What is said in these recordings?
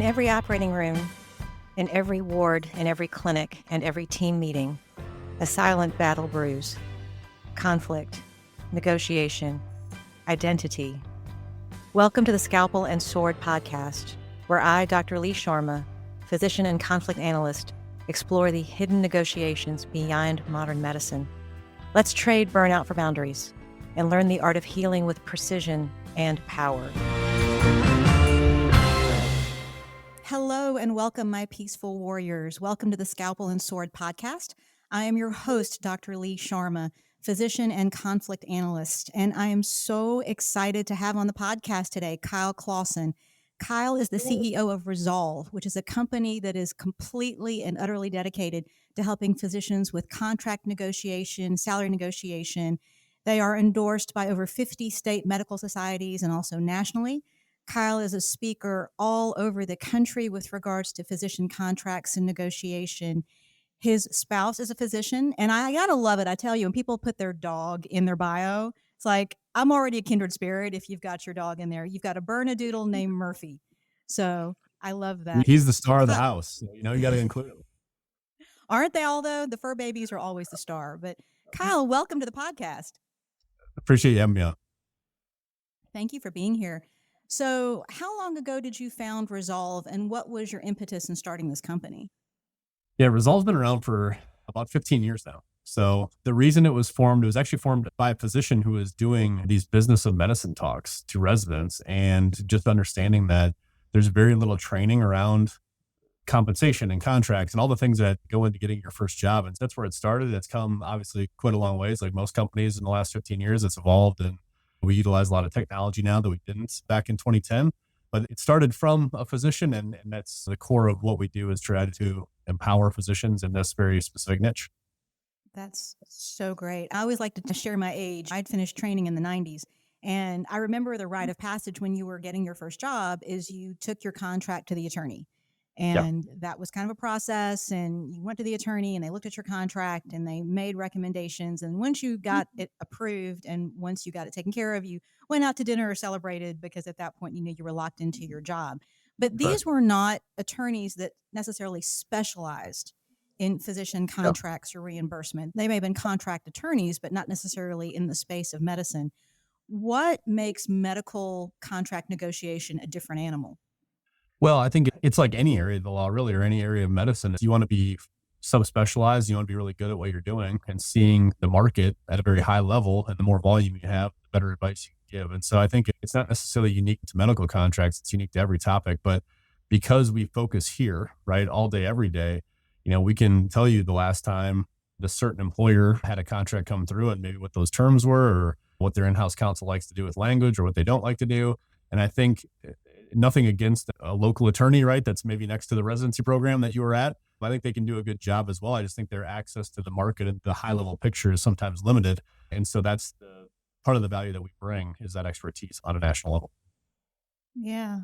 In every operating room, in every ward, in every clinic, and every team meeting, a silent battle brews. Conflict, negotiation, identity. Welcome to the Scalpel and Sword podcast, where I, Dr. Lee Sharma, physician and conflict analyst, explore the hidden negotiations beyond modern medicine. Let's trade burnout for boundaries and learn the art of healing with precision and power. Hello and welcome, my peaceful warriors. Welcome to the Scalpel and Sword podcast. I am your host, Dr. Lee Sharma, physician and conflict analyst, and I am so excited to have on the podcast today Kyle Claussen. Kyle is the CEO of Resolve, which is a company that is completely and utterly dedicated to helping physicians with contract negotiation, salary negotiation. They are endorsed by over 50 state medical societies and also nationally. Kyle is a speaker all over the country with regards to physician contracts and negotiation. His spouse is a physician, and I gotta love it. I tell you, when people put their dog in their bio, it's like, I'm already a kindred spirit if you've got your dog in there. You've got a Bernedoodle named Murphy. So I love that. He's the star of the house. So, you got to include him. Aren't they all, though? The fur babies are always the star. But Kyle, welcome to the podcast. Appreciate you having me on. Thank you for being here. So how long ago did you found Resolve, and what was your impetus in starting this company? Yeah, Resolve's been around for about 15 years now. So the reason it was actually formed by a physician who was doing these business of medicine talks to residents and just understanding that there's very little training around compensation and contracts and all the things that go into getting your first job. And that's where it started. It's come obviously quite a long ways. Like most companies in the last 15 years, it's evolved, and we utilize a lot of technology now that we didn't back in 2010. But it started from a physician, and that's the core of what we do, is try to empower physicians in this very specific niche. That's so great. I always like to share my age. I'd finished training in the 90s. And I remember the rite of passage when you were getting your first job is you took your contract to the attorney. And that was kind of a process. And you went to the attorney and they looked at your contract and they made recommendations. And once you got it approved and once you got it taken care of, you went out to dinner or celebrated, because at that point you knew you were locked into your job. But these were not attorneys that necessarily specialized in physician contracts or reimbursement. They may have been contract attorneys, but not necessarily in the space of medicine. What makes medical contract negotiation a different animal? Well, I think it's like any area of the law, really, or any area of medicine. You want to be subspecialized. You want to be really good at what you're doing and seeing the market at a very high level. And the more volume you have, the better advice you can give. And so I think it's not necessarily unique to medical contracts. It's unique to every topic. But because we focus here, right, all day, every day, we can tell you the last time the certain employer had a contract come through and maybe what those terms were, or what their in-house counsel likes to do with language, or what they don't like to do. And I think nothing against a local attorney, right, that's maybe next to the residency program that you were at. I think they can do a good job as well. I just think their access to the market and the high level picture is sometimes limited. And so that's the part of the value that we bring, is that expertise on a national level. Yeah.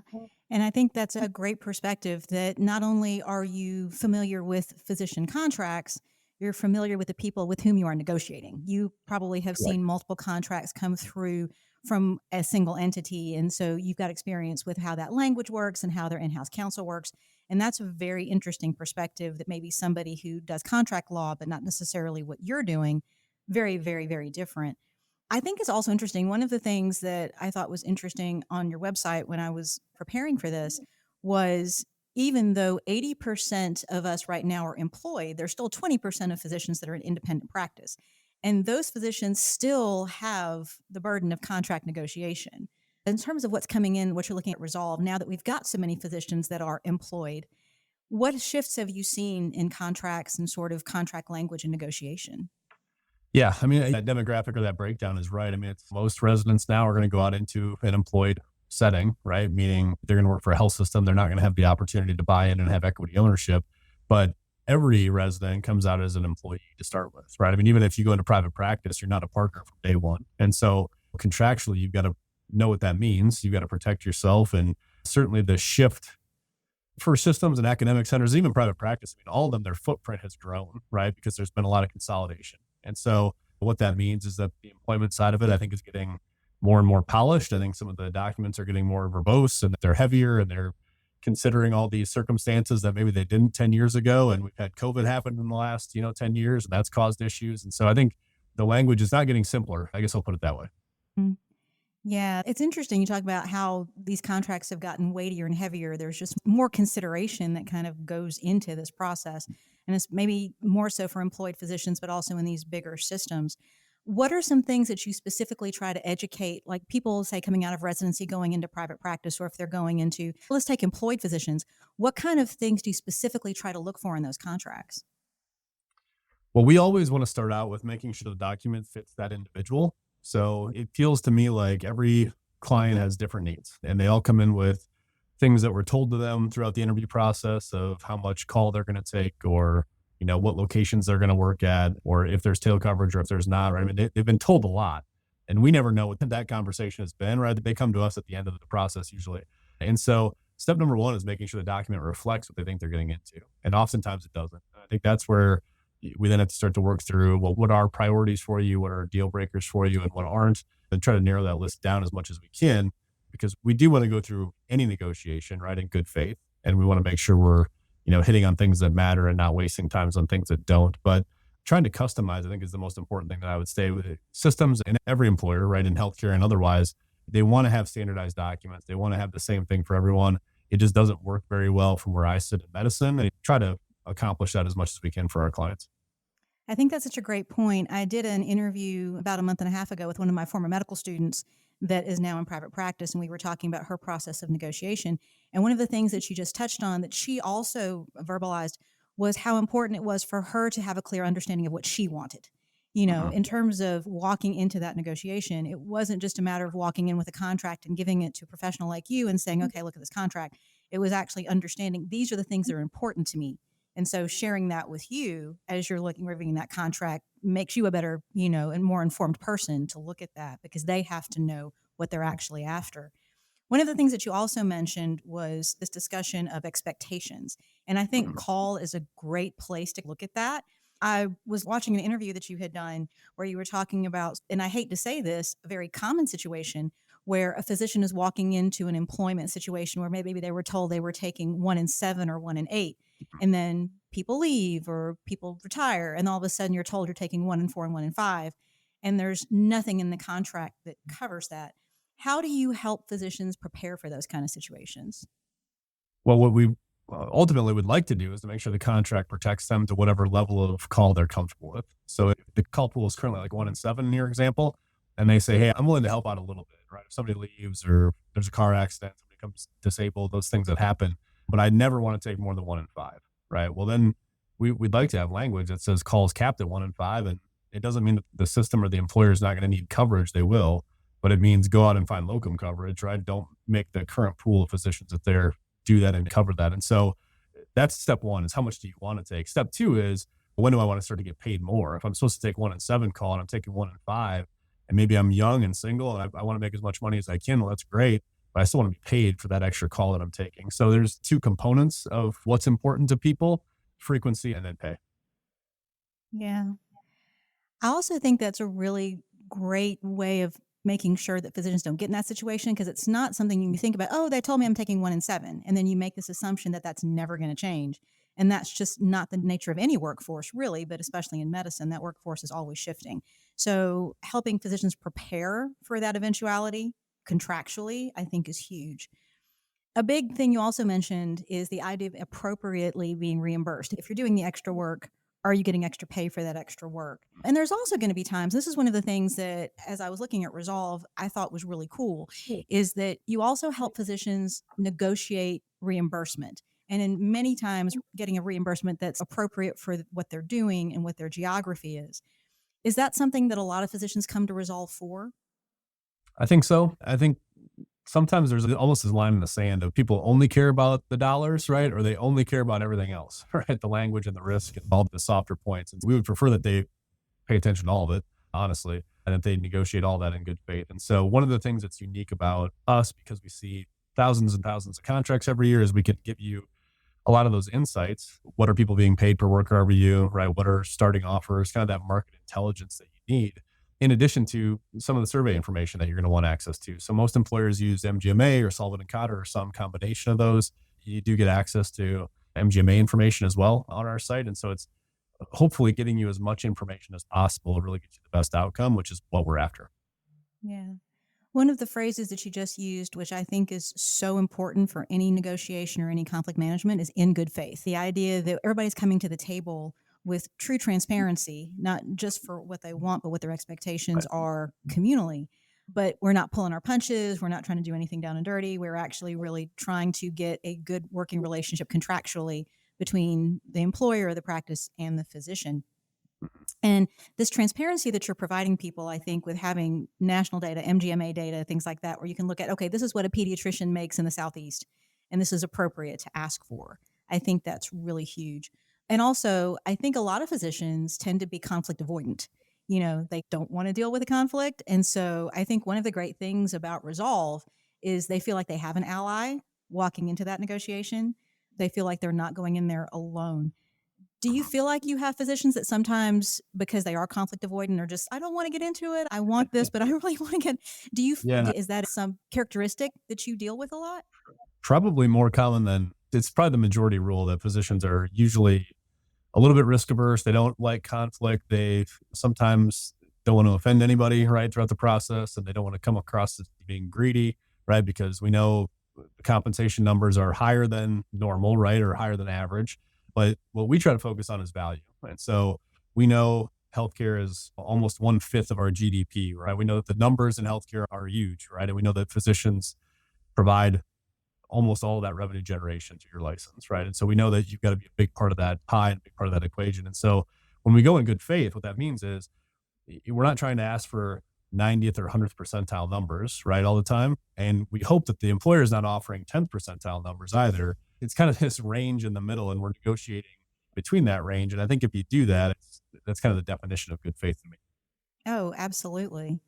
And I think that's a great perspective, that not only are you familiar with physician contracts, you're familiar with the people with whom you are negotiating. You probably have seen multiple contracts come through from a single entity. And so you've got experience with how that language works and how their in-house counsel works. And that's a very interesting perspective that maybe somebody who does contract law, but not necessarily what you're doing, very, very, very different. I think it's also interesting. One of the things that I thought was interesting on your website when I was preparing for this was, even though 80% of us right now are employed, there's still 20% of physicians that are in independent practice. And those physicians still have the burden of contract negotiation. In terms of what's coming in, what you're looking at Resolve, now that we've got so many physicians that are employed, what shifts have you seen in contracts and sort of contract language and negotiation? Yeah, I mean, that demographic or that breakdown is right. I mean, most residents now are going to go out into an employed setting, right? Meaning they're going to work for a health system. They're not going to have the opportunity to buy in and have equity ownership. But every resident comes out as an employee to start with, right? I mean, even if you go into private practice, you're not a partner from day one. And so contractually, you've got to know what that means. You've got to protect yourself. And certainly the shift for systems and academic centers, even private practice, I mean, all of them, their footprint has grown, right? Because there's been a lot of consolidation. And so what that means is that the employment side of it, I think, is getting more and more polished. I think some of the documents are getting more verbose and they're heavier and they're considering all these circumstances that maybe they didn't 10 years ago. And we've had COVID happen in the last, 10 years, and that's caused issues. And so I think the language is not getting simpler. I guess I'll put it that way. Mm. Yeah, it's interesting. You talk about how these contracts have gotten weightier and heavier. There's just more consideration that kind of goes into this process. And it's maybe more so for employed physicians, but also in these bigger systems. What are some things that you specifically try to educate, like people say coming out of residency, going into private practice, or if they're going into, let's take employed physicians, what kind of things do you specifically try to look for in those contracts? Well, we always want to start out with making sure the document fits that individual. So it feels to me like every client has different needs, and they all come in with things that were told to them throughout the interview process of how much call they're going to take, or what locations they're going to work at, or if there's tail coverage or if there's not. Right? I mean, they've been told a lot, and we never know what that conversation has been. Right? They come to us at the end of the process usually, and so step number one is making sure the document reflects what they think they're getting into, and oftentimes it doesn't. I think that's where we then have to start to work through, well, what are priorities for you, what are deal breakers for you, and what aren't, and try to narrow that list down as much as we can, because we do want to go through any negotiation, right, in good faith, and we want to make sure we're hitting on things that matter and not wasting times on things that don't. But trying to customize, I think, is the most important thing that I would say with it. Systems in every employer, right, in healthcare and otherwise, they want to have standardized documents. They want to have the same thing for everyone. It just doesn't work very well from where I sit in medicine, and try to accomplish that as much as we can for our clients. I think that's such a great point. I did an interview about a month and a half ago with one of my former medical students that is now in private practice, and we were talking about her process of negotiation. And one of the things that she just touched on that she also verbalized was how important it was for her to have a clear understanding of what she wanted. Mhm. In terms of walking into that negotiation, it wasn't just a matter of walking in with a contract and giving it to a professional like you and saying, okay, look at this contract. It was actually understanding these are the things that are important to me, and so sharing that with you as you're looking, reviewing that contract makes you a better, and more informed person to look at that because they have to know what they're actually after. One of the things that you also mentioned was this discussion of expectations. And I think Mhm. call is a great place to look at that. I was watching an interview that you had done where you were talking about, and I hate to say this, a very common situation where a physician is walking into an employment situation where maybe they were told they were taking 1 in 7 or 1 in 8. And then people leave or people retire, and all of a sudden you're told you're taking 1 in 4 and 1 in 5. And there's nothing in the contract that covers that. How do you help physicians prepare for those kind of situations? Well, what we ultimately would like to do is to make sure the contract protects them to whatever level of call they're comfortable with. So if the call pool is currently like 1 in 7 in your example, and they say, hey, I'm willing to help out a little bit, right? If somebody leaves or there's a car accident, somebody becomes disabled, those things that happen, but I never want to take more than 1 in 5, right? Well, then we'd like to have language that says calls capped at 1 in 5. And it doesn't mean that the system or the employer is not going to need coverage. They will, but it means go out and find locum coverage, right? Don't make the current pool of physicians that they're do that and cover that. And so that's step one, is how much do you want to take? Step two is, when do I want to start to get paid more? If I'm supposed to take 1 in 7 call and I'm taking 1 in 5, and maybe I'm young and single and I want to make as much money as I can, well, that's great, but I still want to be paid for that extra call that I'm taking. So there's two components of what's important to people: frequency and then pay. Yeah. I also think that's a really great way of making sure that physicians don't get in that situation because it's not something you think about, oh, they told me I'm taking 1 in 7. And then you make this assumption that that's never going to change. And that's just not the nature of any workforce, really, but especially in medicine, that workforce is always shifting. So helping physicians prepare for that eventuality contractually, I think, is huge. A big thing you also mentioned is the idea of appropriately being reimbursed. If you're doing the extra work, are you getting extra pay for that extra work? And there's also going to be times, this is one of the things that as I was looking at Resolve, I thought was really cool, is that you also help physicians negotiate reimbursement. And in many times, getting a reimbursement that's appropriate for what they're doing and what their geography is. Is that something that a lot of physicians come to Resolve for? I think so. I think sometimes there's almost this line in the sand of people only care about the dollars, right? Or they only care about everything else, right? The language and the risk and all the softer points. And we would prefer that they pay attention to all of it, honestly, and that they negotiate all that in good faith. And so one of the things that's unique about us, because we see thousands and thousands of contracts every year, is we can give you a lot of those insights. What are people being paid per worker RVU, right? What are starting offers, kind of that market intelligence that you need, in addition to some of the survey information that you're going to want access to. So most employers use MGMA or Solvent and Cotter or some combination of those. you do get access to MGMA information as well on our site. And so it's hopefully getting you as much information as possible to really get you the best outcome, which is what we're after. Yeah. One of the phrases that you just used, which I think is so important for any negotiation or any conflict management, is in good faith. The idea that everybody's coming to the table with true transparency, not just for what they want, but what their expectations Right. are communally. But we're not pulling our punches. We're not trying to do anything down and dirty. We're actually really trying to get a good working relationship contractually between the employer of the practice and the physician. And this transparency that you're providing people, I think, with having national data, MGMA data, things like that, where you can look at, okay, this is what a pediatrician makes in the Southeast, and this is appropriate to ask for. I think that's really huge. And also, I think a lot of physicians tend to be conflict avoidant. They don't want to deal with a conflict. And so I think one of the great things about Resolve is they feel like they have an ally walking into that negotiation. They feel like they're not going in there alone. Do you feel like you have physicians that sometimes, because they are conflict avoidant, or just, I don't want to get into it. I want this, but I really want to get, Yeah. is that some characteristic that you deal with a lot? Probably more common than it's probably the majority rule that physicians are usually a little bit risk averse. They don't like conflict. They sometimes don't want to offend anybody, right, throughout the process, and they don't want to come across as being greedy, right, because we know the compensation numbers are higher than normal, right, or higher than average. But what we try to focus on is value. And so we know healthcare is almost 1/5 of our GDP, right? We know that the numbers in healthcare are huge, right? And we know that physicians provide almost all of that revenue generation to your license, right? And so we know that you've got to be a big part of that pie and a big part of that equation. And so when we go in good faith, what that means is we're not trying to ask for 90th or 100th percentile numbers, right, all the time. And we hope that the employer is not offering 10th percentile numbers either. It's kind of this range in the middle, and we're negotiating between that range. And I think if you do that, that's kind of the definition of good faith to me. Oh, absolutely.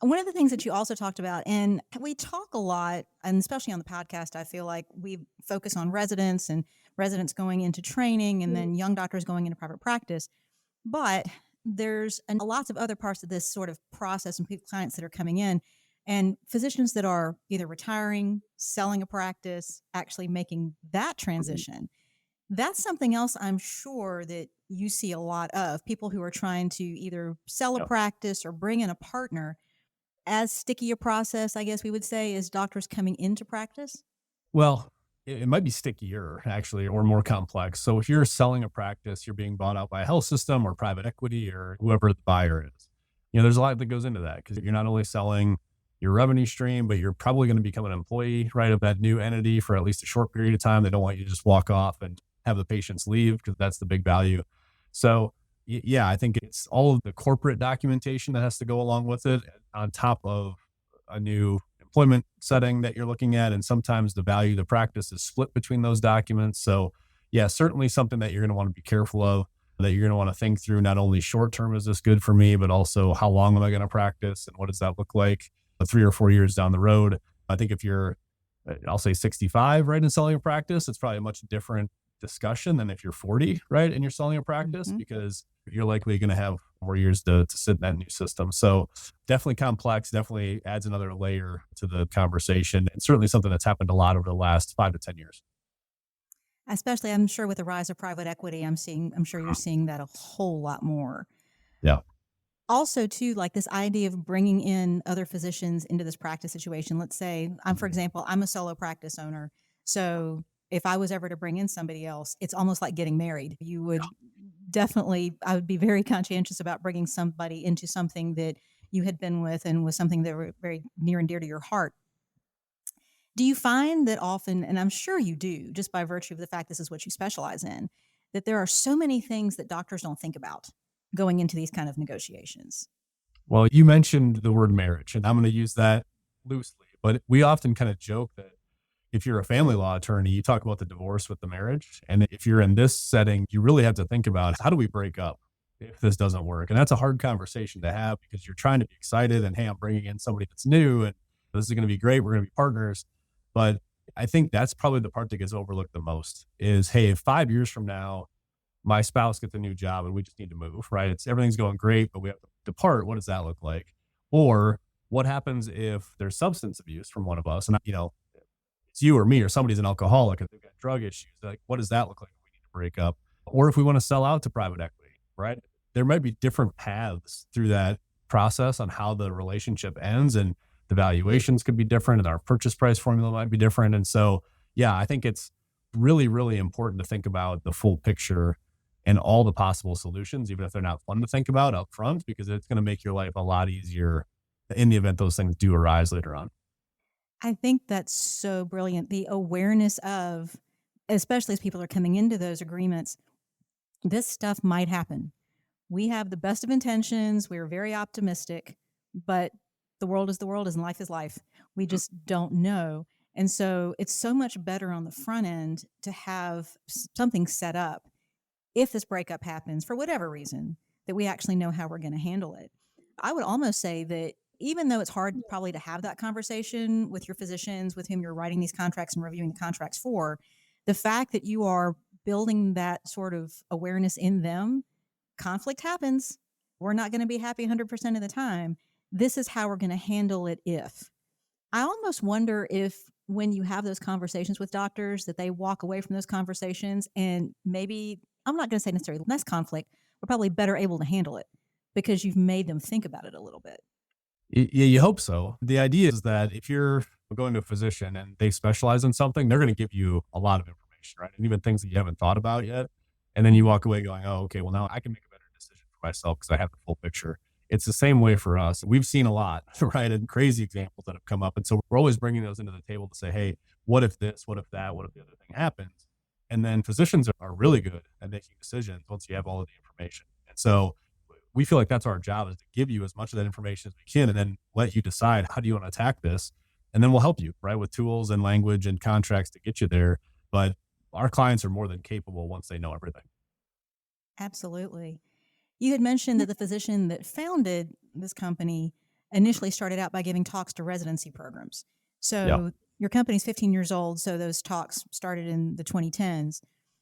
One of the things that you also talked about, and we talk a lot, and especially on the podcast, I feel like we focus on residents and residents going into training and then young doctors going into private practice. But there's lots of other parts of this sort of process and clients that are coming in, and physicians that are either retiring, selling a practice, actually making that transition. That's something else I'm sure that you see a lot of people who are trying to either sell a Yep. practice or bring in a partner. As sticky a process, I guess we would say, as doctors coming into practice? Well, it might be stickier actually, or more complex. So if you're selling a practice, you're being bought out by a health system or private equity or whoever the buyer is. There's a lot that goes into that because you're not only selling your revenue stream, but you're probably going to become an employee, right, of that new entity for at least a short period of time. They don't want you to just walk off and have the patients leave because that's the big value. So yeah, I think it's all of the corporate documentation that has to go along with it on top of a new employment setting that you're looking at. And sometimes the value of the practice is split between those documents. So yeah, certainly something that you're going to want to be careful of, that you're going to want to think through, not only short term, is this good for me, but also how long am I going to practice and what does that look like 3 or 4 years down the road. I think if you're, I'll say 65, right, in selling a practice, it's probably a much different discussion than if you're 40, right, and you're selling a practice, Mhm. because you're likely going to have more years to sit in that new system. So definitely complex, definitely adds another layer to the conversation, and certainly something that's happened a lot over the last 5 to 10 years. Especially, I'm sure with the rise of private equity, I'm sure you're seeing that a whole lot more. Yeah. Also, too, like this idea of bringing in other physicians into this practice situation. Let's say for example, I'm a solo practice owner. So if I was ever to bring in somebody else, it's almost like getting married. You would definitely, I would be very conscientious about bringing somebody into something that you had been with and was something that were very near and dear to your heart. Do you find that often, and I'm sure you do, just by virtue of the fact this is what you specialize in, that there are so many things that doctors don't think about going into these kind of negotiations? Well, you mentioned the word marriage, and I'm going to use that loosely, but we often kind of joke that if you're a family law attorney, you talk about the divorce with the marriage. And if you're in this setting, you really have to think about, how do we break up if this doesn't work? And that's a hard conversation to have because you're trying to be excited and, hey, I'm bringing in somebody that's new and this is going to be great. We're going to be partners. But I think that's probably the part that gets overlooked the most is, hey, if 5 years from now, my spouse gets a new job and we just need to move, right? Everything's going great, but we have to depart. What does that look like? Or what happens if there's substance abuse from one of us? And, it's you or me or somebody's an alcoholic and they've got drug issues. Like, what does that look like if we need to break up? Or if we want to sell out to private equity, right? There might be different paths through that process on how the relationship ends, and the valuations could be different and our purchase price formula might be different. And so, yeah, I think it's really, really important to think about the full picture and all the possible solutions, even if they're not fun to think about up front, because it's going to make your life a lot easier in the event those things do arise later on. I think that's so brilliant. The awareness of, especially as people are coming into those agreements, this stuff might happen. We have the best of intentions. We're very optimistic, but the world is the world and life is life. We just don't know. And so it's so much better on the front end to have something set up if this breakup happens for whatever reason, that we actually know how we're going to handle it. I would almost say that even though it's hard probably to have that conversation with your physicians with whom you're writing these contracts and reviewing the contracts for, the fact that you are building that sort of awareness in them, conflict happens. We're not going to be happy 100% of the time. This is how we're going to handle it if. I almost wonder if when you have those conversations with doctors that they walk away from those conversations and maybe, I'm not going to say necessarily less conflict, but probably better able to handle it because you've made them think about it a little bit. Yeah, you hope so. The idea is that if you're going to a physician and they specialize in something, they're going to give you a lot of information, right? And even things that you haven't thought about yet. And then you walk away going, oh, okay, well, now I can make a better decision for myself because I have the full picture. It's the same way for us. We've seen a lot, right? And crazy examples that have come up. And so we're always bringing those into the table to say, hey, what if this, what if that, what if the other thing happens? And then physicians are really good at making decisions once you have all of the information. And so we feel like that's our job, is to give you as much of that information as we can and then let you decide how do you want to attack this. And then we'll help you, right, with tools and language and contracts to get you there. But our clients are more than capable once they know everything. Absolutely. You had mentioned that the physician that founded this company initially started out by giving talks to residency programs. Yeah. So your company's 15 years old, so those talks started in the 2010s.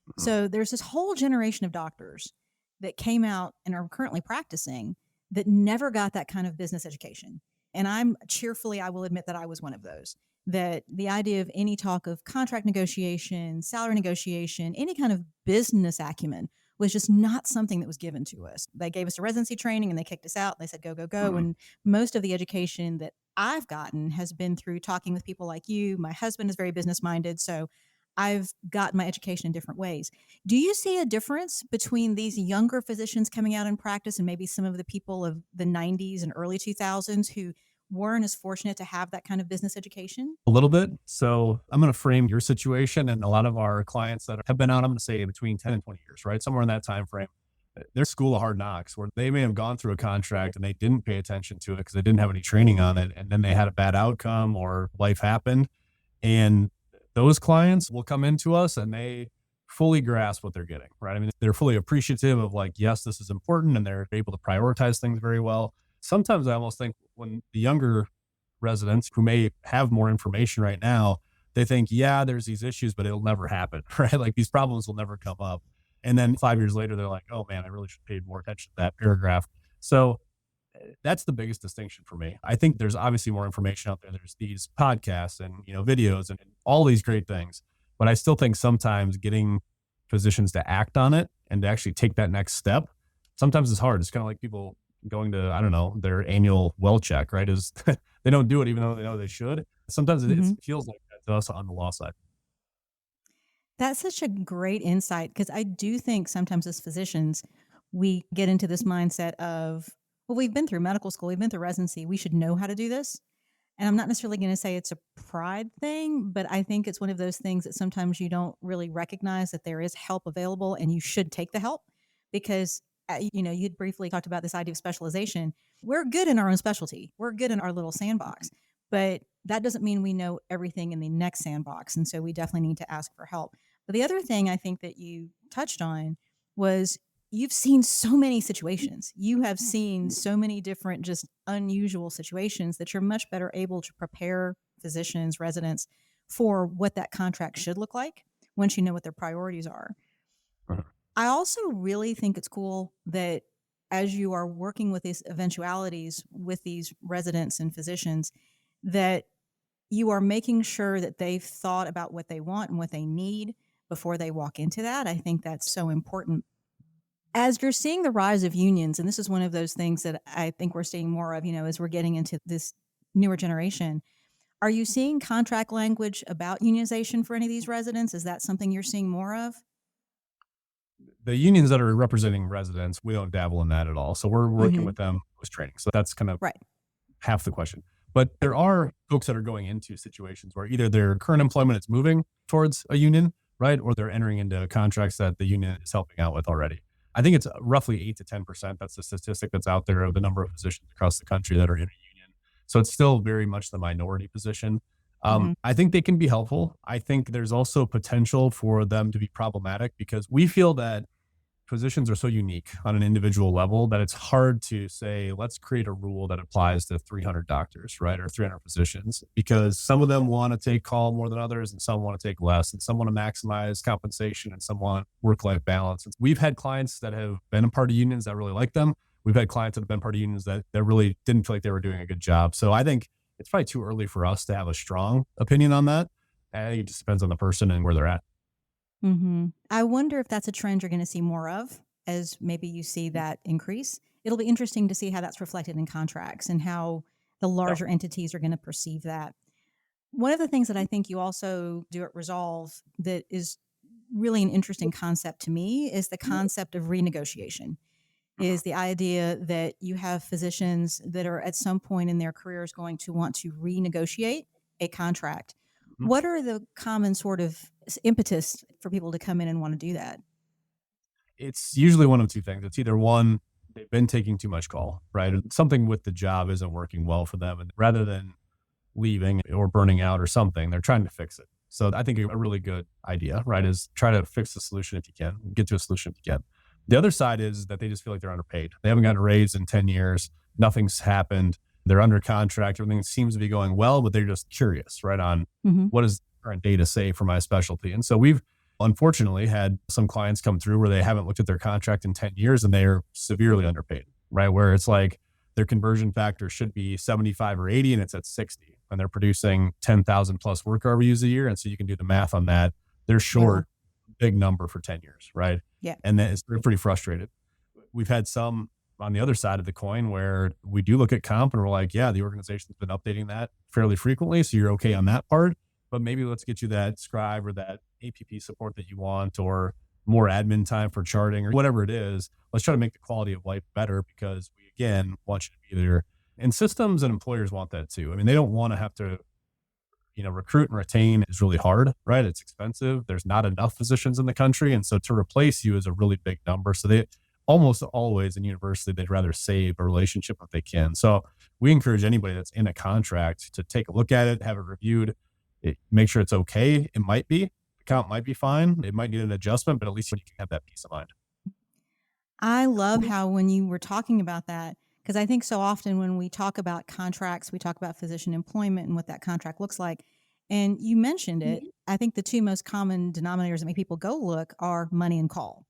Mhm. So there's this whole generation of doctors that came out and are currently practicing that never got that kind of business education. And I will admit that I was one of those. That the idea of any talk of contract negotiation, salary negotiation, any kind of business acumen was just not something that was given to us. They gave us a residency training and they kicked us out. They said, go, go, go. Mhm. And most of the education that I've gotten has been through talking with people like you. My husband is very business minded. So I've gotten my education in different ways. Do you see a difference between these younger physicians coming out in practice and maybe some of the people of the 90s and early 2000s who weren't as fortunate to have that kind of business education? A little bit. So I'm going to frame your situation and a lot of our clients that have been out, I'm going to say between 10 and 20 years, right? Somewhere in that time frame. Their school of hard knocks where they may have gone through a contract and they didn't pay attention to it because they didn't have any training on it. And then they had a bad outcome or life happened. And those clients will come into us and they fully grasp what they're getting, right? I mean, they're fully appreciative of like, yes, this is important, and they're able to prioritize things very well. Sometimes I almost think when the younger residents who may have more information right now, they think, yeah, there's these issues, but it'll never happen, right? Like these problems will never come up. And then 5 years later, they're like, oh man, I really should have paid more attention to that paragraph. So that's the biggest distinction for me. I think there's obviously more information out there. There's these podcasts and, videos and all these great things. But I still think sometimes getting physicians to act on it and to actually take that next step, sometimes it's hard. It's kind of like people going to, I don't know, their annual well check, right? Is they don't do it even though they know they should. Sometimes it Mhm. feels like that to us on the law side. That's such a great insight because I do think sometimes as physicians, we get into this mindset of, well, we've been through medical school, we've been through residency, we should know how to do this. And I'm not necessarily going to say it's a pride thing, but I think it's one of those things that sometimes you don't really recognize that there is help available and you should take the help because, you'd briefly talked about this idea of specialization. We're good in our own specialty, we're good in our little sandbox, but that doesn't mean we know everything in the next sandbox. And so we definitely need to ask for help. But the other thing I think that you touched on was you've seen so many situations. You have seen so many different, just unusual situations that you're much better able to prepare physicians, residents for what that contract should look like once you know what their priorities are. Uh-huh. I also really think it's cool that as you are working with these eventualities with these residents and physicians, that you are making sure that they've thought about what they want and what they need before they walk into that. I think that's so important. As you're seeing the rise of unions, and this is one of those things that I think we're seeing more of, as we're getting into this newer generation, are you seeing contract language about unionization for any of these residents? Is that something you're seeing more of? The unions that are representing residents, we don't dabble in that at all. So we're working Mhm. with them with training. So that's kind of Right. half the question. But there are folks that are going into situations where either their current employment is moving towards a union, right? Or they're entering into contracts that the union is helping out with already. I think it's roughly 8 to 10%. That's the statistic that's out there of the number of physicians across the country that are in a union. So it's still very much the minority position. Mhm. I think they can be helpful. I think there's also potential for them to be problematic because we feel that physicians are so unique on an individual level that it's hard to say, let's create a rule that applies to 300 doctors, right? Or 300 physicians, because some of them want to take call more than others and some want to take less and some want to maximize compensation and some want work-life balance. And we've had clients that have been a part of unions that really like them. We've had clients that have been part of unions that really didn't feel like they were doing a good job. So I think it's probably too early for us to have a strong opinion on that. I think it just depends on the person and where they're at. Mhm. I wonder if that's a trend you're gonna see more of as maybe you see that increase. It'll be interesting to see how that's reflected in contracts and how the Yeah. larger entities are gonna perceive that. One of the things that I think you also do at Resolve that is really an interesting concept to me is the concept of renegotiation. Is the idea that you have physicians that are at some point in their careers going to want to renegotiate a contract. Mhm. What are the common sort of impetus for people to come in and want to do that? It's usually one of two things. It's either one, they've been taking too much call, right? Or something with the job isn't working well for them. And rather than leaving or burning out or something, they're trying to fix it. So I think a really good idea, right, is try to fix the solution if you can, get to a solution if you can. The other side is that they just feel like they're underpaid. They haven't gotten a raise in 10 years. Nothing's happened. They're under contract. Everything seems to be going well, but they're just curious, right, on Mhm. what does current data say for my specialty. And so we've unfortunately had some clients come through where they haven't looked at their contract in 10 years and they are severely underpaid, right? Where it's like their conversion factor should be 75 or 80 and it's at 60 and they're producing 10,000 plus work RVUs a year. And so you can do the math on that. They're Wow. short a big number for 10 years, right? Yeah. And then they're pretty frustrated. We've had some on the other side of the coin where we do look at comp and we're like, yeah, the organization's been updating that fairly frequently. So you're okay on that part, but maybe let's get you that scribe or that APP support that you want, or more admin time for charting or whatever it is. Let's try to make the quality of life better because we, again, want you to be there. And systems and employers want that too. I mean, they don't want to have to, recruit and retain is really hard, right? It's expensive. There's not enough physicians in the country. And so to replace you is a really big number. So they almost always in university, they'd rather save a relationship if they can. So we encourage anybody that's in a contract to take a look at it, have it reviewed, make sure it's okay. It might be, the count might be fine. It might need an adjustment, but at least you can have that peace of mind. I love how when you were talking about that, because I think so often when we talk about contracts, we talk about physician employment and what that contract looks like. And you mentioned it. I think the two most common denominators that make people go look are money and call.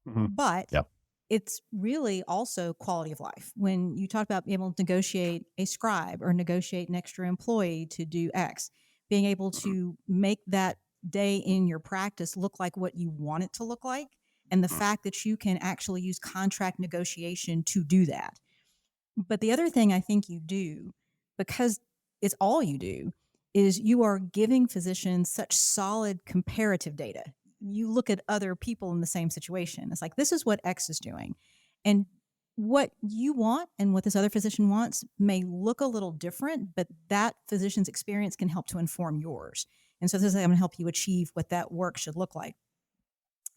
Mhm. But Yeah. it's really also quality of life. When you talk about being able to negotiate a scribe or negotiate an extra employee to do X, being able to make that day in your practice look like what you want it to look like, and the fact that you can actually use contract negotiation to do that. But the other thing I think you do, because it's all you do, is you are giving physicians such solid comparative data. You look at other people in the same situation. It's like, this is what X is doing. And what you want and what this other physician wants may look a little different, but that physician's experience can help to inform yours. And so this is going to help you achieve what that work should look like.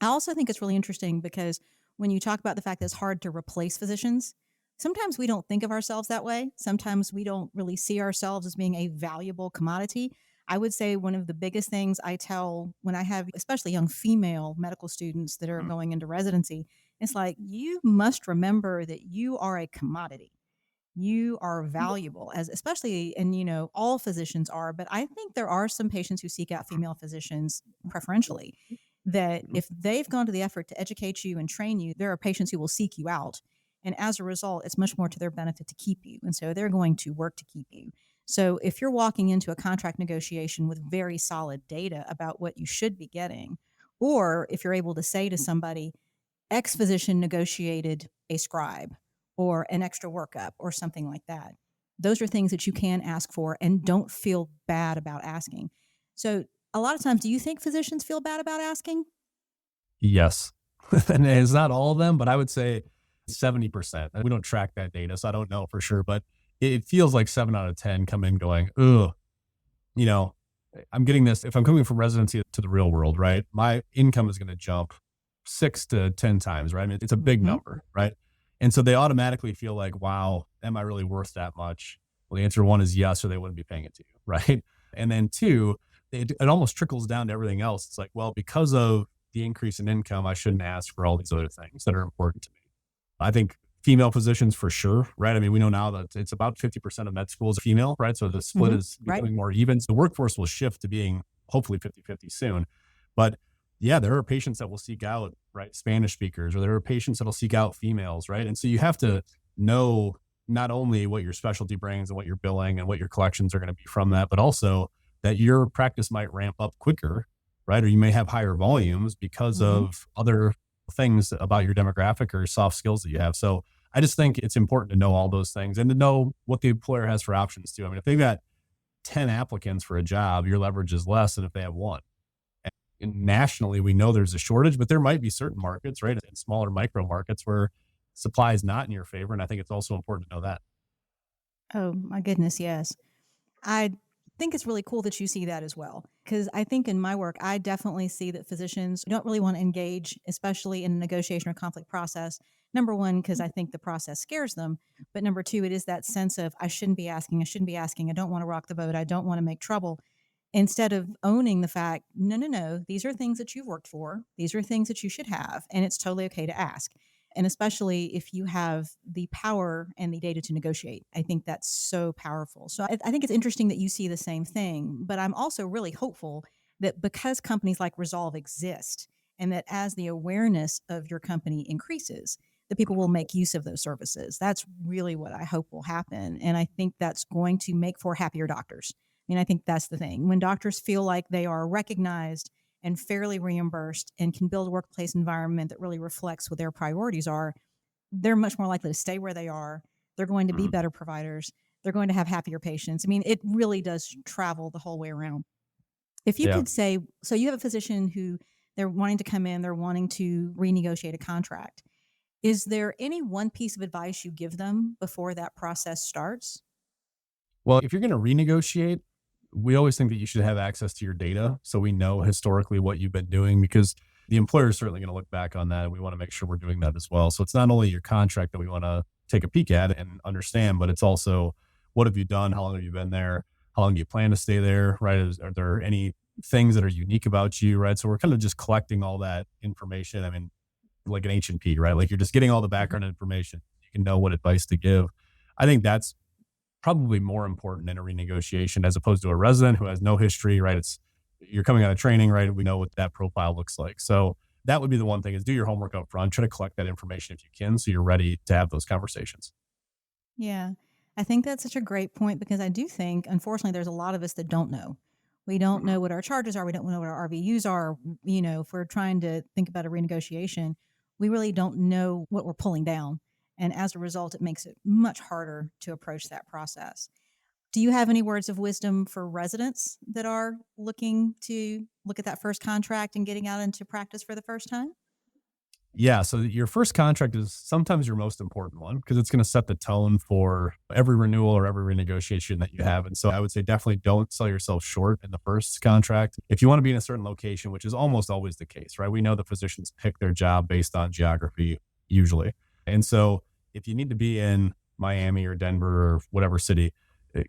I also think it's really interesting because when you talk about the fact that it's hard to replace physicians, sometimes we don't think of ourselves that way. Sometimes we don't really see ourselves as being a valuable commodity. I would say one of the biggest things I tell when I have, especially young female medical students that are going into residency, it's like, you must remember that you are a commodity. You are valuable, as especially, and all physicians are, but I think there are some patients who seek out female physicians preferentially, that Mhm. if they've gone to the effort to educate you and train you, there are patients who will seek you out. And as a result, it's much more to their benefit to keep you. And so they're going to work to keep you. So if you're walking into a contract negotiation with very solid data about what you should be getting, or if you're able to say to somebody, X physician negotiated a scribe or an extra workup or something like that. Those are things that you can ask for and don't feel bad about asking. So, a lot of times, do you think physicians feel bad about asking? Yes. And it's not all of them, but I would say 70%. And we don't track that data, so I don't know for sure, but it feels like 7 out of 10 come in going, "Ugh, you know, I'm getting this if I'm coming from residency to the real world, right? My income is gonna jump 6 to 10 times, right? I mean, it's a big Hmm. number, right? And so they automatically feel like, "Wow, am I really worth that much?" Well, the answer 1 is yes, or they wouldn't be paying it to you, right? And then 2, it almost trickles down to everything else. It's like, well, because of the increase in income, I shouldn't ask for all these other things that are important to me. I think female physicians for sure, right? I mean, we know now that it's about 50% of med school is female, right? So the split Hmm. is Right. becoming more even. So the workforce will shift to being hopefully 50-50 soon. But yeah, there are patients that will seek out, right, Spanish speakers, or there are patients that'll seek out females, right? And so you have to know not only what your specialty brings and what you're billing and what your collections are going to be from that, but also that your practice might ramp up quicker, right? Or you may have higher volumes because Hmm. of other things about your demographic or soft skills that you have. So I just think it's important to know all those things and to know what the employer has for options too. I mean, if they've got 10 applicants for a job, your leverage is less than if they have one. And nationally, we know there's a shortage, but there might be certain markets, right, in smaller micro markets where supply is not in your favor. And I think it's also important to know that. Oh, my goodness. Yes. I think it's really cool that you see that as well. Because I think in my work, I definitely see that physicians don't really want to engage, especially in a negotiation or conflict process. Number one, because I think the process scares them. But number two, it is that sense of I shouldn't be asking, I shouldn't be asking, I don't want to rock the boat, I don't want to make trouble. Instead of owning the fact, no, no, no, these are things that you've worked for, these are things that you should have, and it's totally okay to ask. And especially if you have the power and the data to negotiate. I think that's so powerful. So I think it's interesting that you see the same thing, but I'm also really hopeful that because companies like Resolve exist and that as the awareness of your company increases, the people will make use of those services. That's really what I hope will happen. And I think that's going to make for happier doctors. I mean, I think that's the thing. When doctors feel like they are recognized and fairly reimbursed and can build a workplace environment that really reflects what their priorities are, they're much more likely to stay where they are. They're going to be Mhm. better providers. They're going to have happier patients. I mean, it really does travel the whole way around. If you Yeah. could say, so you have a physician who they're wanting to come in, they're wanting to renegotiate a contract. Is there any one piece of advice you give them before that process starts? Well, if you're going to renegotiate, we always think that you should have access to your data so we know historically what you've been doing because the employer is certainly going to look back on that. And we want to make sure we're doing that as well. So it's not only your contract that we want to take a peek at and understand, but it's also what have you done? How long have you been there? How long do you plan to stay there? Right? Are there any things that are unique about you? Right? So we're kind of just collecting all that information. I mean, like an H&P, right? Like you're just getting all the Mhm. background information. You can know what advice to give. I think that's probably more important in a renegotiation as opposed to a resident who has no history, right? It's you're coming out of training, right? We know what that profile looks like. So that would be the one thing is do your homework up front, try to collect that information if you can so you're ready to have those conversations. Yeah. I think that's such a great point because I do think, unfortunately, there's a lot of us that don't know. We don't know what our charges are. We don't know what our RVUs are. You know, if we're trying to think about a renegotiation, we really don't know what we're pulling down. And as a result, it makes it much harder to approach that process. Do you have any words of wisdom for residents that are looking to look at that first contract and getting out into practice for the first time? Yeah, so your first contract is sometimes your most important one because it's going to set the tone for every renewal or every renegotiation that you have. And so I would say definitely don't sell yourself short in the first contract. If you want to be in a certain location, which is almost always the case, right? We know the physicians pick their job based on geography usually. And so if you need to be in Miami or Denver or whatever city,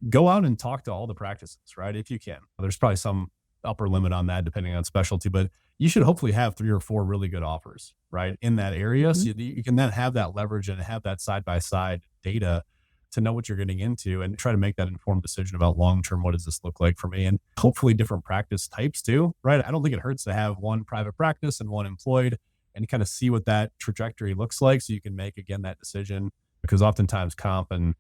go out and talk to all the practices, right? If you can. There's probably some upper limit on that depending on specialty, but you should hopefully have 3 or 4 really good offers, right, in that area. Hmm. So you can then have that leverage and have that side by side data to know what you're getting into and try to make that informed decision about long term. What does this look like for me? And hopefully different practice types too, right? I don't think it hurts to have one private practice and one employed and kind of see what that trajectory looks like so you can make again that decision because oftentimes comp and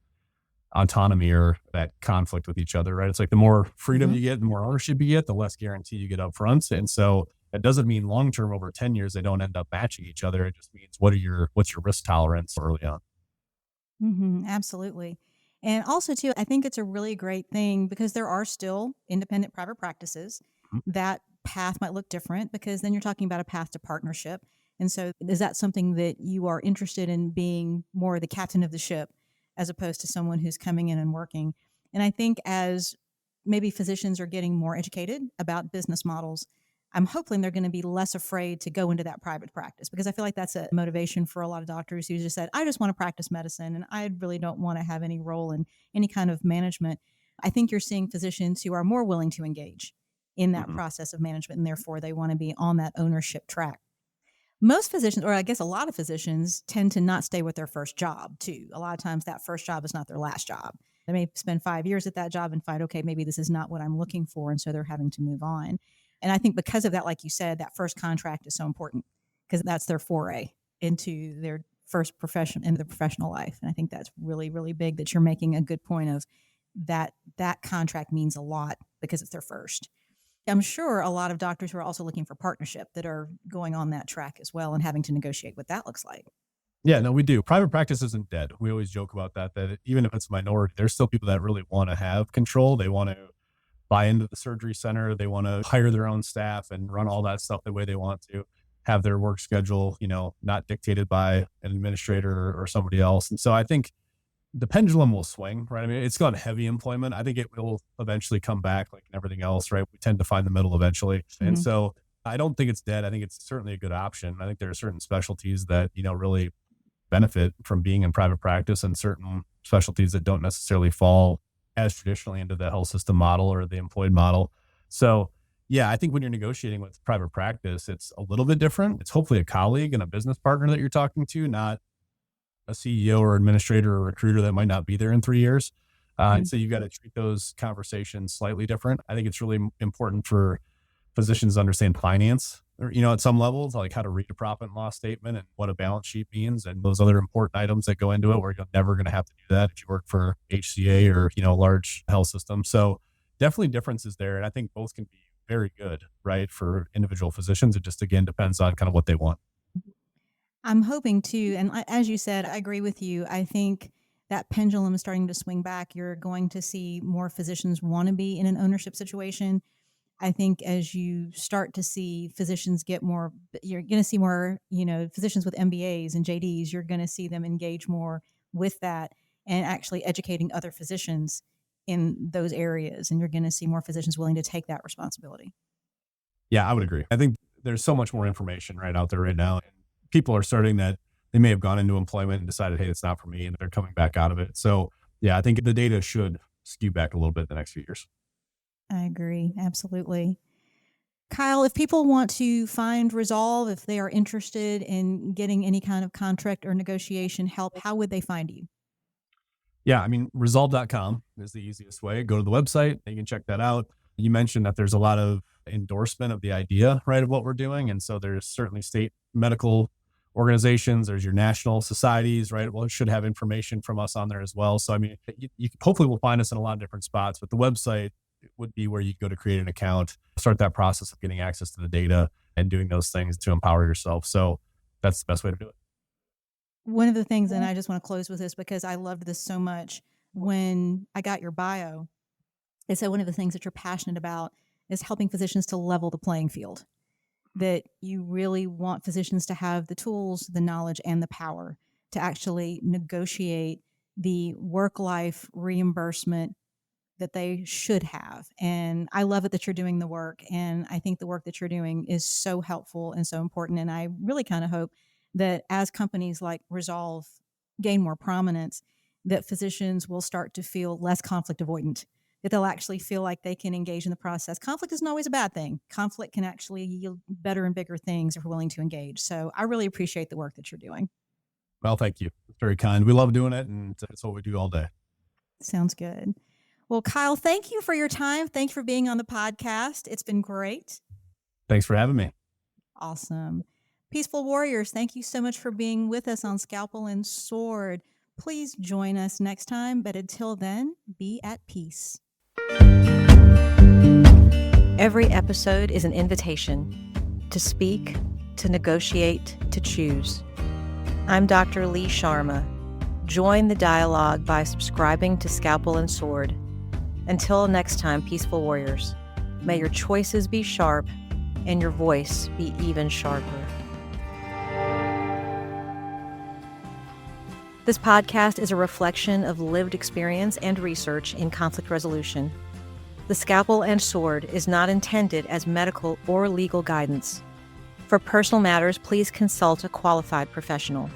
autonomy or that conflict with each other, right? It's like the more freedom Hmm. you get, the more ownership you get, the less guarantee you get up front. And so that doesn't mean long term over 10 years they don't end up matching each other. It just means what's your risk tolerance early on. Absolutely. And also, too, I think it's a really great thing because there are still independent private practices. Mhm. That path might look different because then you're talking about a path to partnership. And so, is that something that you are interested in being more the captain of the ship as opposed to someone who's coming in and working? And I think as maybe physicians are getting more educated about business models, I'm hoping they're going to be less afraid to go into that private practice because I feel like that's a motivation for a lot of doctors who just said, I just want to practice medicine and I really don't want to have any role in any kind of management. I think you're seeing physicians who are more willing to engage in that Mhm. process of management and therefore they want to be on that ownership track. Most physicians, or I guess a lot of physicians, tend to not stay with their first job too. A lot of times that first job is not their last job. They may spend 5 years at that job and find, okay, maybe this is not what I'm looking for. And so they're having to move on. And I think because of that, like you said, that first contract is so important because that's their foray into their first profession into the professional life. And I think that's really, really big that you're making a good point of that contract means a lot because it's their first. I'm sure a lot of doctors who are also looking for partnership that are going on that track as well and having to negotiate what that looks like. Yeah, no, we do. Private practice isn't dead. We always joke about that, even if it's a minority, there's still people that really want to have control. They want to buy into the surgery center. They want to hire their own staff and run all that stuff the way they want to, have their work schedule, not dictated by an administrator or somebody else. And so I think the pendulum will swing, right? I mean, it's got heavy employment. I think it will eventually come back like everything else, right? We tend to find the middle eventually. And Mhm. so I don't think it's dead. I think it's certainly a good option. I think there are certain specialties that, really benefit from being in private practice and certain specialties that don't necessarily fall as traditionally into the health system model or the employed model. So, yeah, I think when you're negotiating with private practice, it's a little bit different. It's hopefully a colleague and a business partner that you're talking to, not a CEO or administrator or recruiter that might not be there in 3 years. And Mhm. so you've got to treat those conversations slightly different. I think it's really important for physicians understand finance, or, at some levels, like how to read a profit and loss statement and what a balance sheet means and those other important items that go into it where you're never going to have to do that if you work for HCA or, a large health system. So definitely differences there. And I think both can be very good, right, for individual physicians. It just, again, depends on kind of what they want. I'm hoping too, and as you said, I agree with you. I think that pendulum is starting to swing back. You're going to see more physicians want to be in an ownership situation. I think as you start to see physicians get more, you're going to see more, physicians with MBAs and JDs, you're going to see them engage more with that and actually educating other physicians in those areas. And you're going to see more physicians willing to take that responsibility. Yeah, I would agree. I think there's so much more information right out there right now. And people are starting that they may have gone into employment and decided, hey, it's not for me, and they're coming back out of it. So, yeah, I think the data should skew back a little bit the next few years. I agree. Absolutely. Kyle, if people want to find Resolve, if they are interested in getting any kind of contract or negotiation help, how would they find you? Yeah, I mean, resolve.com is the easiest way. Go to the website, you can check that out. You mentioned that there's a lot of endorsement of the idea, right, of what we're doing. And so there's certainly state medical organizations, there's your national societies, right? Well, it should have information from us on there as well. So, I mean, you hopefully will find us in a lot of different spots, but the website would be where you go to create an account, start that process of getting access to the data and doing those things to empower yourself. So that's the best way to do it. One of the things, and I just want to close with this because I loved this so much. When I got your bio, it said one of the things that you're passionate about is helping physicians to level the playing field. That you really want physicians to have the tools, the knowledge, and the power to actually negotiate the work life reimbursement that they should have. And I love it that you're doing the work. And I think the work that you're doing is so helpful and so important. And I really kind of hope that as companies like Resolve gain more prominence, that physicians will start to feel less conflict avoidant, that they'll actually feel like they can engage in the process. Conflict isn't always a bad thing. Conflict can actually yield better and bigger things if we're willing to engage. So I really appreciate the work that you're doing. Well, thank you. It's very kind. We love doing it, and it's what we do all day. Sounds good. Well, Kyle, thank you for your time. Thank you for being on the podcast. It's been great. Thanks for having me. Awesome. Peaceful Warriors, thank you so much for being with us on Scalpel and Sword. Please join us next time, but until then, be at peace. Every episode is an invitation to speak, to negotiate, to choose. I'm Dr. Lee Sharma. Join the dialogue by subscribing to Scalpel and Sword. Until next time, peaceful warriors, may your choices be sharp and your voice be even sharper. This podcast is a reflection of lived experience and research in conflict resolution. The Scalpel and Sword is not intended as medical or legal guidance. For personal matters, please consult a qualified professional.